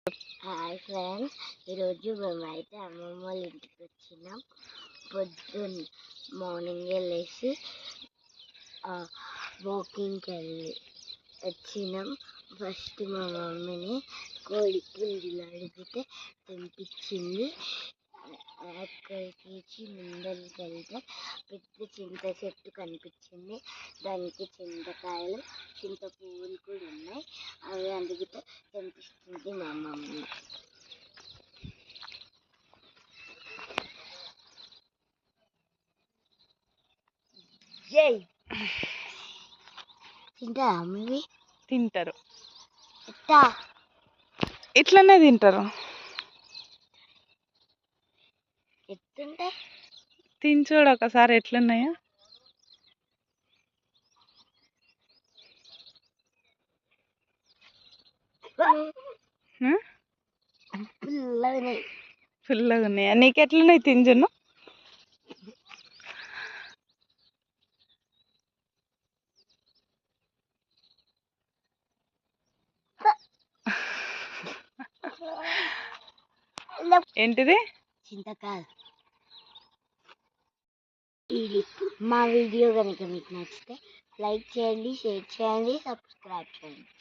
Hi friends, ఈరోజు మేమైతే అమ్మమ్మ వాళ్ళ ఇంటికి వచ్చినాం. పొద్దున్న మార్నింగే లేచి వాకింగ్కి వెళ్ళి వచ్చినాం. ఫస్ట్ మా మమ్మీని కోడి పుంజులు అడిగితే తెంపించింది. అక్కడికి ముందరికి వెళ్తే పెద్ద చింత చెట్టు కనిపించింది. దానికి చింతకాయలు, చింత పువ్వులు కూడా ఉన్నాయి. అవి అందుకే తెంపిస్తుంది మా మమ్మీ. జై తింటారా మమ్మీ? తింటారు, ఎట్టా? ఇట్లనే తింటారు. ఎత్తుంటే తినచూడు ఒకసారి ఎట్లున్నాయో. ఫుల్గా ఉన్నాయా? నీకు ఎట్లున్నాయి తింజును? ఏంటిది? చింతకాయలు. మా వీడియో కనుక మీకు నచ్చితే లైక్ చేయండి, షేర్ చేయండి, సబ్స్క్రైబ్ చేయండి.